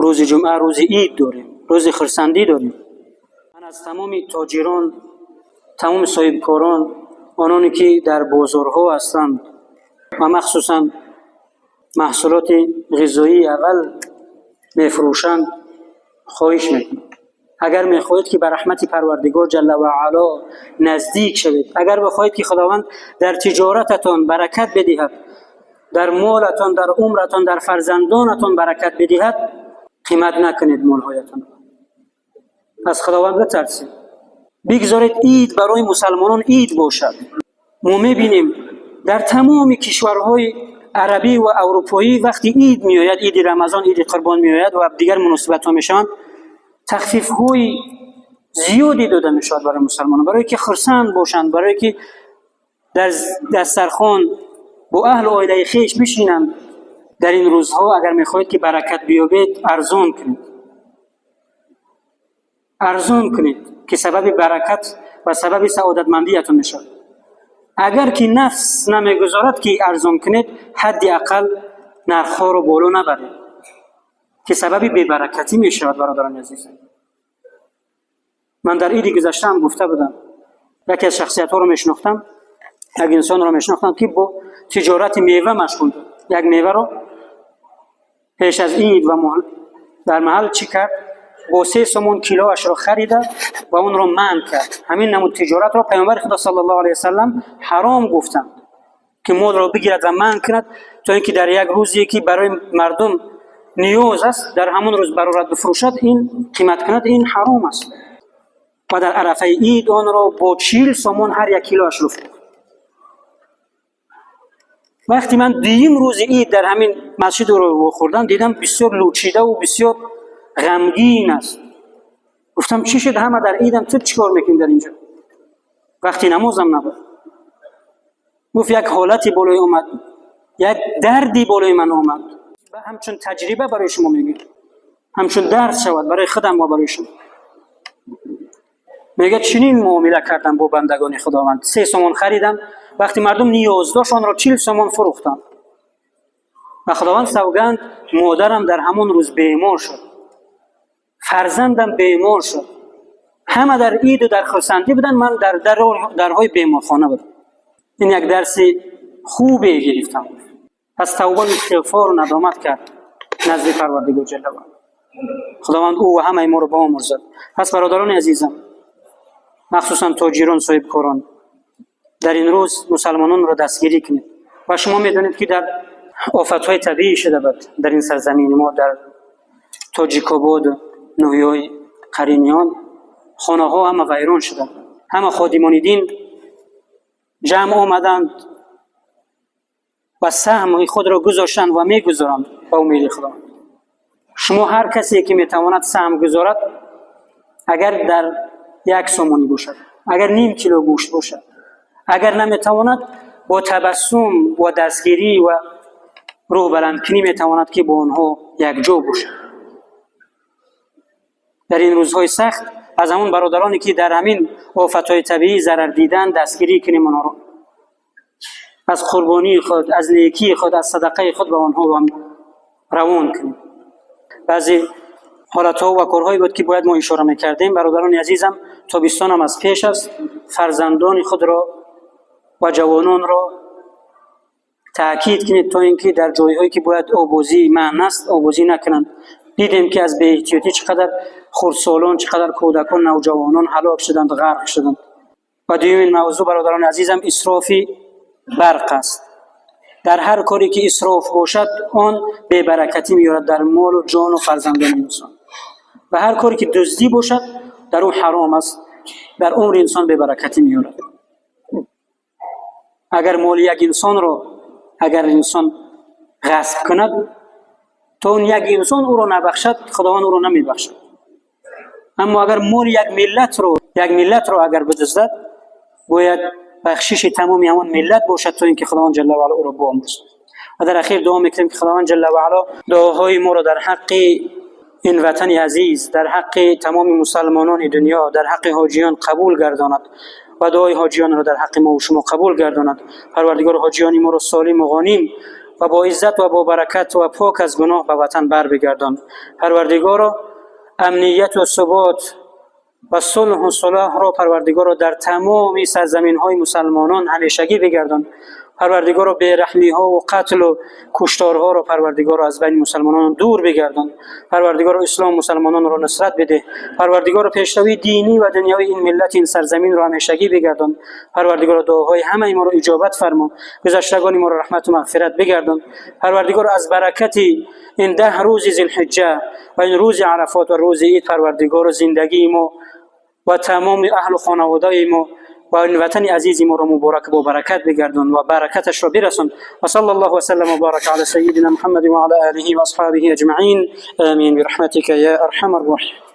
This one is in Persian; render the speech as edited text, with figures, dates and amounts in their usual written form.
روز جمعه روز عید داریم، روز خرسندی داریم. من از تمام تاجران، تمام صاحبکاران، آنانی که در بازارها هستند و مخصوصا محصولات غذایی اول میفروشند خواهش میکنم اگر میخواهید که به رحمت پروردگار جل و علا نزدیک شوید، اگر بخواهید که خداوند در تجارتتان برکت بدهد، در مالتان، در عمرتان، در فرزندانتان برکت بدهد، قیمت نکنید مالهایتان. از خداوند بترسید، بگذارید عید برای مسلمانان عید باشد. ما میبینیم در تمام کشورهای عربی و اروپایی وقتی عید میآید، عید رمضان، عید قربان میآید و دیگر مناسبت ها میشن، تخفیف های زیادی داده میشود برای مسلمانان، برای که خرسند باشند، برای که در دسترخوان با اهل و عائله خویش بشینند. در این روزها اگر میخواهید که برکت بیابید، ارزان کنید، ارزان کنید که سبب برکت و سبب سعادتمندیتون میشه. اگر که نفس نمیگذارد که ارزان کنید، حداقل نرخ‌ها رو بالا نبرید که سبب بی‌برکتی میشود. برادران عزیزم، من در عید گذشته هم گفته بودم، یکی از شخصیت‌ها رو میشناختم، یک انسان رو میشناختم که با تجارت میوه مشغول بود. یک میوه رو پیش از عید و در محل چی کرد؟ با 3 سومون کیلوش رو خریده و اون رو منع کرد. همین نمود تجارت رو پیامبر خدا صلی الله علیه وسلم حرام گفتند که مال رو بگیرد و منع کند، تا اینکه در یک روزی که برای مردم نیاز است در همون روز برآورد بفروشد، این قیمت کند، این حرام است. و در عرفه عید آن را با 40 سومون هر یک کیلوش رو فروخت. وقتی من دویم روز عید در همین مسجد رو خوردم، دیدم بسیار لوچیده و بسیار غمگین است. گفتم چی شد؟ همه در عیدم، تو چیکار میکنی در اینجا؟ وقتی نمازم نبود. گفت یک حالتی بالای اومد، یک دردی بالای من آمد. همچون تجربه برای شما میگم، همچون درس شود برای خودم و برای شما. میگه چنین معامله کردم با بندگان خداوند. 3 سومون خریدم، وقتی مردم نیاز داشت آن را 40 سومون فروختم. و خداوند سوگند مادرم در همون روز بیمار شد، فرزندم بیمار شد، همه در عید و در خرسندی بودن، من در درهای بیمارخانه بودم. این یک درس خوبی گرفتم. پس توبه و استغفار و ندامت کرد نزد پروردگار جل و علا. خداوند او و همه ما رو بیامرزد. پس برادران عزیزم، مخصوصا تاجران، صاحبکاران، در این روز مسلمانان را دستگیری کنید. و شما میدانید که در آفت‌های طبیعی شده بود در این سرزمین ما، در تاجیک‌آباد، ناحیه‌های قرینیان، خانه‌ها همه ویران شدند. همه خادمان دین جمع آمدند و سهم خود را گذاشتند و میگذارند با امید خدا. شما هر کسی که میتواند سهم گذارد، اگر در 1 سومونی باشد، اگر نیم کیلو گوشت باشد، اگر نمیتواند با تبسم و دستگیری و روح بلندکنی میتواند که با آنها یک جا باشد. در این روزهای سخت از همون برادرانی که در همین آفت‌های طبیعی ضرر دیدن دستگیری کنیم، آنها را از قربانی خود، از نیکی خود، از صدقه خود به آنها هم روان کنیم. بعضی حالت‌ها و کارهایی بود که باید ما اشاره می‌کردیم. برادران عزیزم، تابستان هم از پیش است. فرزندان خود را و جوانان را تأکید کنید تا اینکه در جای‌هایی که باید آبازی منع است آبازی نکنند. دیدیم که از بی‌احتیاطی چقدر خردسالان، چقدر کودکان، نوجوانان هلاک شدند، غرق شدند. و دومین موضوع برادران عزیزم، اسراف برق است. در هر کاری که اسراف باشد آن بی‌برکتی می‌آورد در مال و جان و فرزندان انسان. و هر کاری که دزدی باشد در اون حرام است، در عمر انسان بی‌برکتی می‌آورد. اگر مال یک انسان را اگر انسان غصب کند، تا اون یک انسان او را نبخشد، خداوند او را نمیبخشد. اما اگر مال یک ملت رو اگر بدزدد، باید بخشش تمامی همون ملت باشد تا اینکه خداوند جل و علا او را بیامرزد. و در اخیر دعا میکنیم که خداوند جل و علا دعاهای ما را در حق این وطن عزیز، در حق تمام مسلمانان دنیا، در حق حاجیان قبول گرداند و دعای حاجیان را در حق ما و شما قبول گرداند. پروردگار حاجیان ما را سالم و غانم و با عزت و با برکت و پاک از گناه به وطن بر بگردان. پروردگارا امنیت و ثبات و صلح و صلاح را پروردگارا در تمام سرزمین های مسلمانان همیشگی بگردان. پروردگارا بیرحمی ها و قتل و کشتارها را پروردگارا از بین مسلمانان دور بگردان. پروردگارا اسلام مسلمانان را نصرت بده. پروردگارا پیشروی دینی و دنیوی این ملت این سرزمین را همیشگی بگردان. پروردگارا دعاهای همه ما را اجابت فرما. گذشتگان ما را رحمت و مغفرت بگردان. پروردگارا از برکت این 10 روز ذوالحجه و این روز عرفات و روز عید پروردگارا زندگی ما و تمام اهل و خانواده ما و این وطن عزیز ما را مبارک با برکت بگردان و برکتش را برسان. و صلی الله و سلم و بارک علی سیدنا محمد و علی آله و اصحابه اجمعین. آمین برحمتک یا ارحم الراحمین.